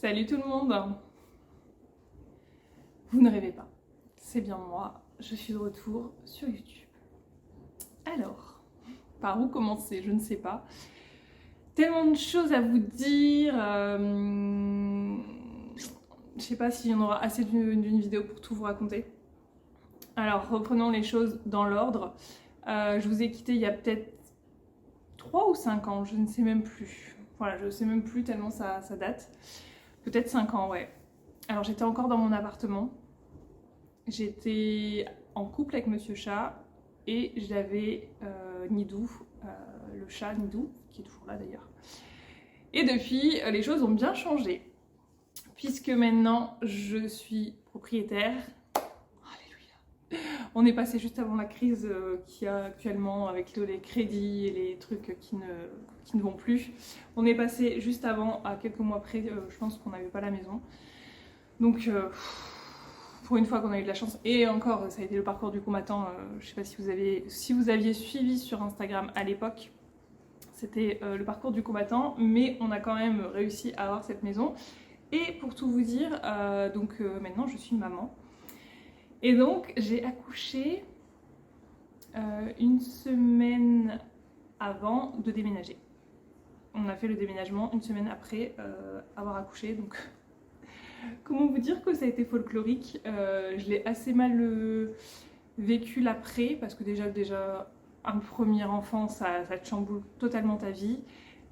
Salut tout le monde. Vous ne rêvez pas, c'est bien moi, je suis de retour sur YouTube. Alors, par où commencer? Je ne sais pas. Tellement de choses à vous dire. Je sais pas s'il y en aura assez d'une vidéo pour tout vous raconter. Alors, reprenons les choses dans l'ordre. Je vous ai quitté il y a peut-être 3 ou 5 ans, je ne sais même plus. Voilà, je ne sais même plus tellement ça date. Peut-être 5 ans, ouais. Alors j'étais encore dans mon appartement. J'étais en couple avec Monsieur Chat et j'avais Nidou, le chat Nidou, qui est toujours là d'ailleurs. Et depuis, les choses ont bien changé. Puisque maintenant, je suis propriétaire. Alléluia. On est passé juste avant la crise qu'il y a actuellement avec les crédits et les trucs qui ne vont plus. On est passé juste avant, à quelques mois près, je pense qu'on n'avait pas la maison. Donc, pour une fois qu'on a eu de la chance, et encore, ça a été le parcours du combattant, je sais pas si vous aviez suivi sur Instagram à l'époque, c'était le parcours du combattant, mais on a quand même réussi à avoir cette maison. Et pour tout vous dire, maintenant je suis maman. Et donc j'ai accouché une semaine avant de déménager. On a fait le déménagement une semaine après avoir accouché, donc comment vous dire que ça a été folklorique. Je l'ai assez mal vécu l'après, parce que déjà un premier enfant, ça te chamboule totalement ta vie.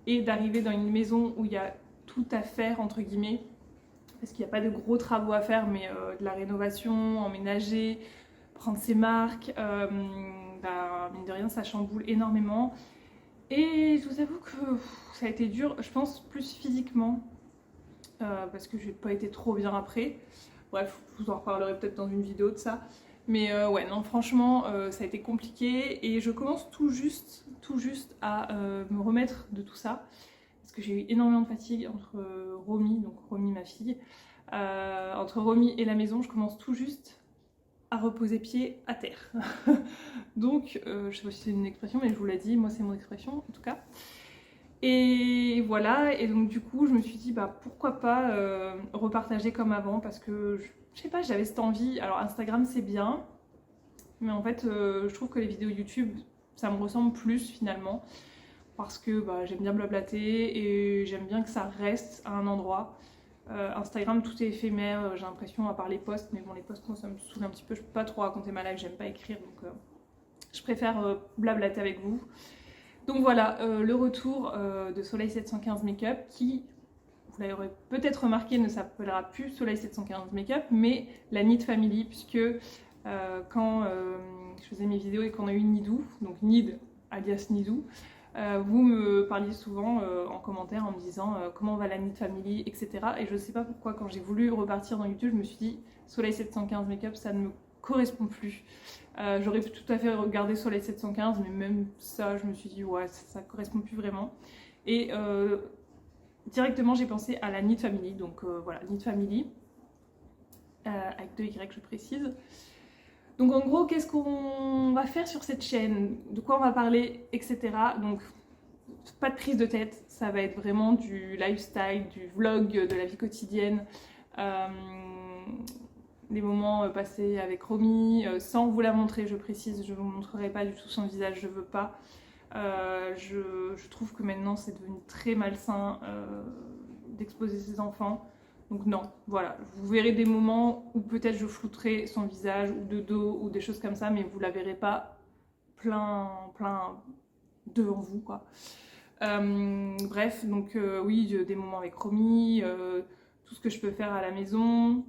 Et d'arriver dans une maison où il y a tout à faire, entre guillemets, parce qu'il n'y a pas de gros travaux à faire, mais de la rénovation, emménager, prendre ses marques, mine de rien, ça chamboule énormément. Et je vous avoue que ça a été dur, je pense plus physiquement, parce que j'ai pas été trop bien après. Bref, je vous en reparlerai peut-être dans une vidéo de ça. Mais ouais, non, franchement, ça a été compliqué et je commence tout juste à me remettre de tout ça. Parce que j'ai eu énormément de fatigue entre Romy, donc Romy ma fille, entre Romy et la maison, je commence tout juste à reposer pied à terre. Donc, je sais pas si c'est une expression, mais je vous l'ai dit, moi c'est mon expression en tout cas. Et voilà, et donc du coup je me suis dit pourquoi pas repartager comme avant, parce que je sais pas, j'avais cette envie. Alors Instagram c'est bien, mais en fait je trouve que les vidéos YouTube ça me ressemble plus finalement, parce que j'aime bien blablater et j'aime bien que ça reste à un endroit. Instagram tout est éphémère, j'ai l'impression, à part les posts, mais bon les posts moi ça me saoule un petit peu, je peux pas trop raconter ma life, j'aime pas écrire, donc je préfère blablater avec vous. Donc voilà, le retour de Soleil 715 Make-up qui, vous l'aurez peut-être remarqué, ne s'appellera plus Soleil 715 Make-up, mais la Nid Family, puisque quand je faisais mes vidéos et qu'on a eu Nidou, donc Nid alias Nidou, vous me parliez souvent en commentaire en me disant comment va la Nid Family, etc. Et je ne sais pas pourquoi, quand j'ai voulu repartir dans YouTube, je me suis dit Soleil 715 Make-up, ça ne me correspond plus. J'aurais pu tout à fait regarder Soleil 715, mais même ça, je me suis dit ouais, ça correspond plus vraiment. Et directement, j'ai pensé à la Nid Family, donc voilà, Nid Family, avec 2 Y, je précise. Donc en gros, qu'est-ce qu'on va faire sur cette chaîne? De quoi on va parler, etc. Donc pas de prise de tête, ça va être vraiment du lifestyle, du vlog, de la vie quotidienne. Des moments passés avec Romy, sans vous la montrer, je précise, je ne vous montrerai pas du tout son visage, je veux pas. Je trouve que maintenant c'est devenu très malsain d'exposer ses enfants. Donc non, voilà, vous verrez des moments où peut-être je flouterai son visage ou de dos ou des choses comme ça, mais vous la verrez pas plein devant vous, quoi. Bref, donc oui, des moments avec Romy, tout ce que je peux faire à la maison,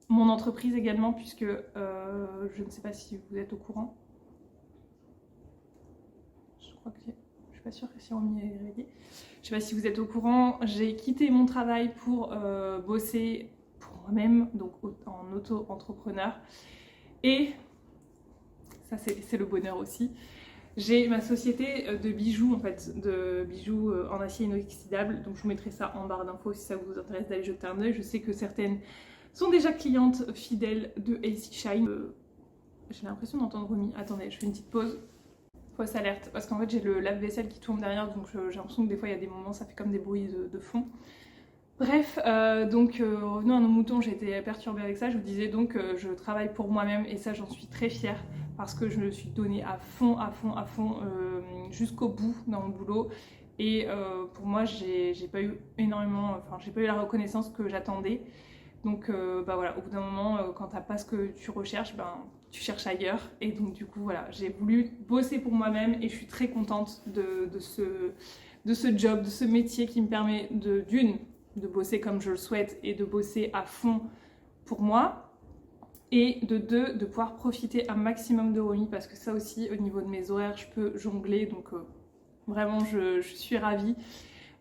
mon entreprise également, puisque je ne sais pas si vous êtes au courant. Je crois que je suis pas sûre que si Romy est réveillée. Je sais pas si vous êtes au courant, j'ai quitté mon travail pour bosser pour moi-même, donc en auto-entrepreneur. Et ça c'est le bonheur aussi. J'ai ma société de bijoux, en fait, de bijoux en acier inoxydable. Donc je vous mettrai ça en barre d'infos si ça vous intéresse d'aller jeter un œil. Je sais que certaines sont déjà clientes fidèles de AC Shine. J'ai l'impression d'entendre Romy. Attendez, je fais une petite pause. Fausse alerte, parce qu'en fait j'ai le lave-vaisselle qui tourne derrière, donc j'ai l'impression que des fois il y a des moments ça fait comme des bruits de fond. Bref, donc revenons à nos moutons, j'ai été perturbée avec ça. Je vous disais donc je travaille pour moi-même et ça j'en suis très fière parce que je me suis donnée à fond, jusqu'au bout dans mon boulot. Et pour moi, j'ai pas eu énormément, enfin j'ai pas eu la reconnaissance que j'attendais. Donc bah voilà, au bout d'un moment, quand t'as pas ce que tu recherches, ben tu cherches ailleurs. Et donc du coup voilà, j'ai voulu bosser pour moi-même et je suis très contente de ce job, de ce métier qui me permet de bosser comme je le souhaite et de bosser à fond pour moi. Et de deux, de pouvoir profiter un maximum de Romy parce que ça aussi, au niveau de mes horaires, je peux jongler. Donc vraiment, je suis ravie.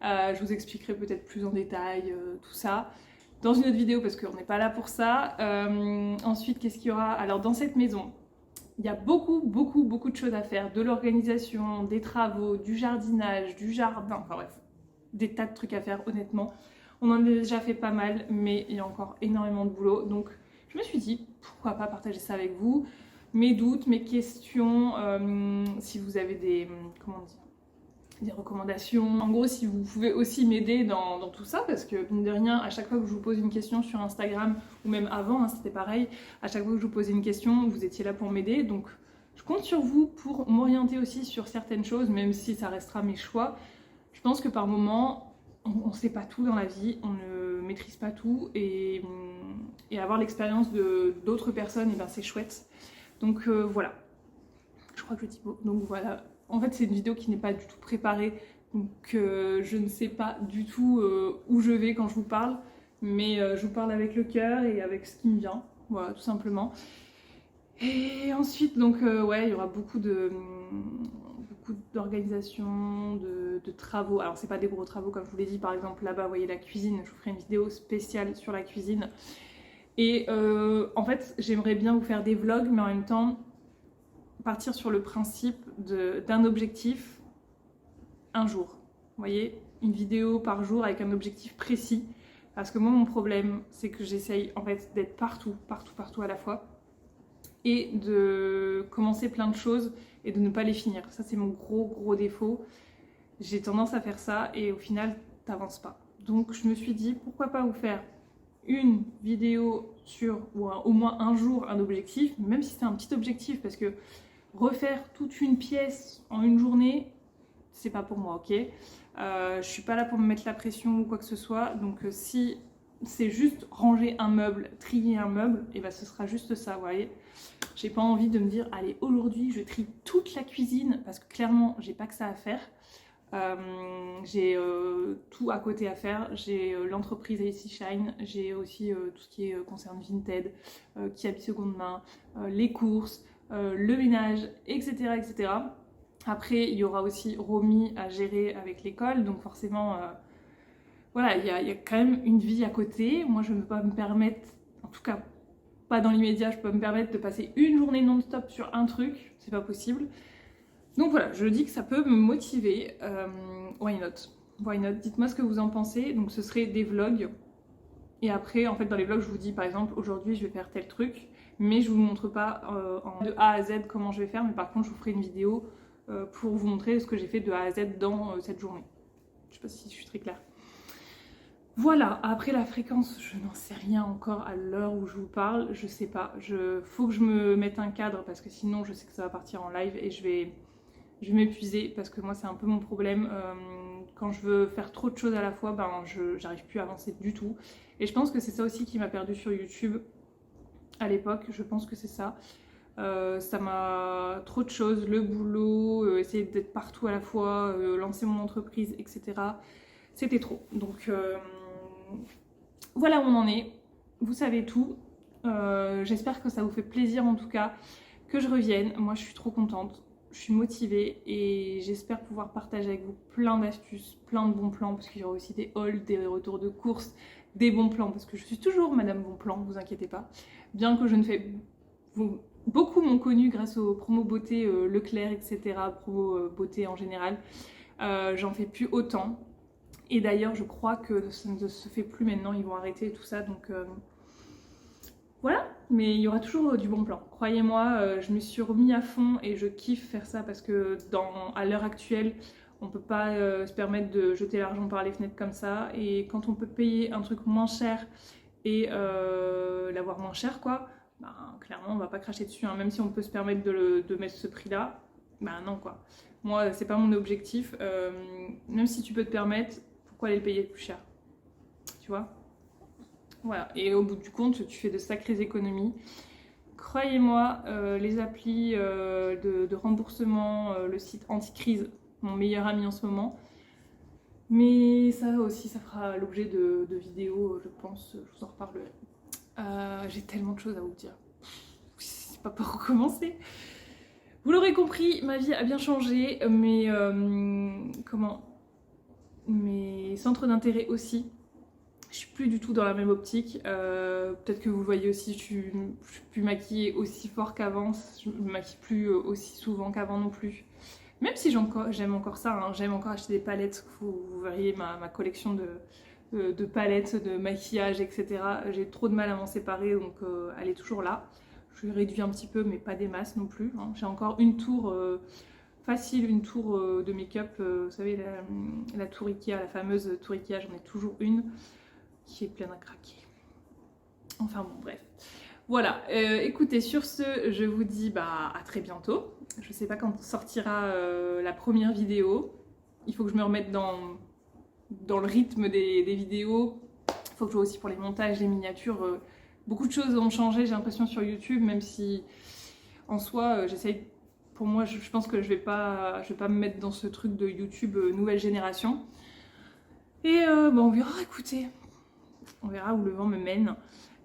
Je vous expliquerai peut-être plus en détail tout ça dans une autre vidéo parce qu'on n'est pas là pour ça. Ensuite, qu'est-ce qu'il y aura? Alors dans cette maison, il y a beaucoup de choses à faire. De l'organisation, des travaux, du jardinage, du jardin, enfin bref, des tas de trucs à faire honnêtement. On en a déjà fait pas mal, mais il y a encore énormément de boulot. Donc je me suis dit, pourquoi pas partager ça avec vous. Mes doutes, mes questions, si vous avez des, comment dire, des recommandations. En gros, si vous pouvez aussi m'aider dans tout ça, parce que mine de rien, à chaque fois que je vous pose une question sur Instagram, ou même avant, hein, c'était pareil, à chaque fois que je vous posais une question, vous étiez là pour m'aider. Donc je compte sur vous pour m'orienter aussi sur certaines choses, même si ça restera mes choix. Je pense que par moment, on ne sait pas tout dans la vie, on ne maîtrise pas tout, et avoir l'expérience d'autres personnes, et ben c'est chouette. Donc voilà, je crois que je dis beau. Donc voilà, en fait c'est une vidéo qui n'est pas du tout préparée, donc je ne sais pas du tout où je vais quand je vous parle, mais je vous parle avec le cœur et avec ce qui me vient, voilà, tout simplement. Et ensuite, donc ouais, il y aura beaucoup d'organisation, de travaux. Alors c'est pas des gros travaux comme je vous l'ai dit, par exemple là-bas, vous voyez la cuisine, je vous ferai une vidéo spéciale sur la cuisine. Et en fait, j'aimerais bien vous faire des vlogs, mais en même temps, partir sur le principe d'un objectif un jour. Vous voyez, une vidéo par jour avec un objectif précis. Parce que moi, mon problème, c'est que j'essaye en fait d'être partout à la fois. Et de commencer plein de choses et de ne pas les finir. Ça, c'est mon gros défaut. J'ai tendance à faire ça et au final, t'avances pas. Donc, je me suis dit, pourquoi pas vous faire une vidéo sur, ou au moins un jour, un objectif, même si c'est un petit objectif, parce que refaire toute une pièce en une journée, c'est pas pour moi, ok? Je suis pas là pour me mettre la pression ou quoi que ce soit, donc si c'est juste ranger un meuble, trier un meuble, et ben ce sera juste ça, vous voyez. J'ai pas envie de me dire, allez, aujourd'hui je trie toute la cuisine, parce que clairement, j'ai pas que ça à faire. J'ai tout à côté à faire, j'ai l'entreprise AC Shine, j'ai aussi tout ce qui concerne Vinted, qui habite seconde main, les courses, le ménage, etc. Après, il y aura aussi Romy à gérer avec l'école, donc forcément, voilà, il y a quand même une vie à côté. Moi, je ne peux pas me permettre, en tout cas pas dans l'immédiat, je peux pas me permettre de passer une journée non-stop sur un truc, c'est pas possible. Donc voilà, je dis que ça peut me motiver. Why not? Why not? Dites-moi ce que vous en pensez. Donc ce serait des vlogs. Et après, en fait, dans les vlogs, je vous dis par exemple, aujourd'hui, je vais faire tel truc, mais je vous montre pas de A à Z comment je vais faire, mais par contre, je vous ferai une vidéo pour vous montrer ce que j'ai fait de A à Z dans cette journée. Je sais pas si je suis très claire. Voilà, après la fréquence, je n'en sais rien encore à l'heure où je vous parle, je sais pas. Faut que je me mette un cadre parce que sinon, je sais que ça va partir en live et je vais m'épuiser parce que moi c'est un peu mon problème. Quand je veux faire trop de choses à la fois, ben j'arrive plus à avancer du tout. Et je pense que c'est ça aussi qui m'a perdu sur YouTube à l'époque, je pense que c'est ça. Ça m'a trop de choses, le boulot, essayer d'être partout à la fois, lancer mon entreprise, etc. C'était trop. Donc voilà où on en est. Vous savez tout. J'espère que ça vous fait plaisir en tout cas que je revienne. Moi je suis trop contente. Je suis motivée et j'espère pouvoir partager avec vous plein d'astuces, plein de bons plans, parce qu'il y aura aussi des hauls, des retours de course, des bons plans, parce que je suis toujours Madame Bon Plan, vous inquiétez pas. Bien que je ne fais... Beaucoup m'ont connue grâce aux promos beauté Leclerc, etc., promos beauté en général. J'en fais plus autant. Et d'ailleurs, je crois que ça ne se fait plus maintenant, ils vont arrêter tout ça, donc... Voilà, mais il y aura toujours du bon plan. Croyez-moi, je me suis remis à fond et je kiffe faire ça parce que à l'heure actuelle, On peut pas se permettre de jeter l'argent par les fenêtres comme ça. Et quand on peut payer un truc moins cher et l'avoir moins cher, quoi, ben, clairement on va pas cracher dessus, hein. Même si on peut se permettre de mettre ce prix là, ben non quoi. Moi c'est pas mon objectif, même si tu peux te permettre, pourquoi aller le payer plus cher, tu vois. Voilà, et au bout du compte tu fais de sacrées économies. Croyez-moi, les applis de remboursement, le site Anticrise, mon meilleur ami en ce moment. Mais ça aussi, ça fera l'objet de vidéos, je pense, je vous en reparlerai. J'ai tellement de choses à vous dire. C'est pas pour recommencer. Vous l'aurez compris, ma vie a bien changé, mais mes centres d'intérêt aussi. Je suis plus du tout dans la même optique. Peut-être que vous le voyez aussi, je suis plus maquillée aussi fort qu'avant. Je me maquille plus aussi souvent qu'avant non plus. Même si j'aime encore ça, hein. J'aime encore acheter des palettes. Vous verriez ma collection de palettes, de maquillage, etc. J'ai trop de mal à m'en séparer, donc elle est toujours là. Je réduis un petit peu, mais pas des masses non plus, hein. J'ai encore une tour facile, une tour de make-up. Vous savez, la tour Ikea, la fameuse tour Ikea, j'en ai toujours une qui est pleine à craquer. Enfin bon, bref. Voilà, écoutez, sur ce, je vous dis à très bientôt. Je sais pas quand sortira la première vidéo. Il faut que je me remette dans le rythme des vidéos. Il faut que je vois aussi pour les montages, les miniatures. Beaucoup de choses ont changé, j'ai l'impression, sur YouTube, même si en soi, j'essaye. Pour moi, je pense que je vais pas me mettre dans ce truc de YouTube nouvelle génération. Et on verra, écoutez. On verra où le vent me mène.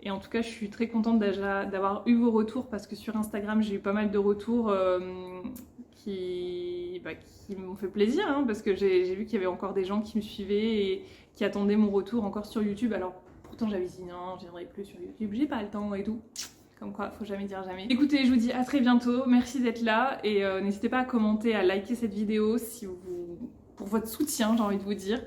Et en tout cas, je suis très contente déjà d'avoir eu vos retours parce que sur Instagram, j'ai eu pas mal de retours qui m'ont fait plaisir, hein, parce que j'ai vu qu'il y avait encore des gens qui me suivaient et qui attendaient mon retour encore sur YouTube. Alors pourtant, j'avais dit non, je viendrai plus sur YouTube, j'ai pas le temps et tout. Comme quoi, faut jamais dire jamais. Écoutez, je vous dis à très bientôt. Merci d'être là et n'hésitez pas à commenter, à liker cette vidéo pour votre soutien, j'ai envie de vous dire.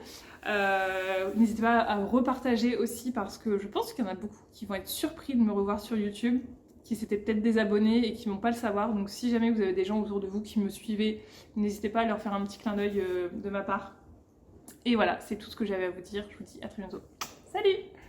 N'hésitez pas à repartager aussi parce que je pense qu'il y en a beaucoup qui vont être surpris de me revoir sur YouTube, qui s'étaient peut-être désabonnés et qui ne vont pas le savoir. Donc si jamais vous avez des gens autour de vous qui me suivez, n'hésitez pas à leur faire un petit clin d'œil de ma part. Et voilà, c'est tout ce que j'avais à vous dire. Je vous dis à très bientôt. Salut!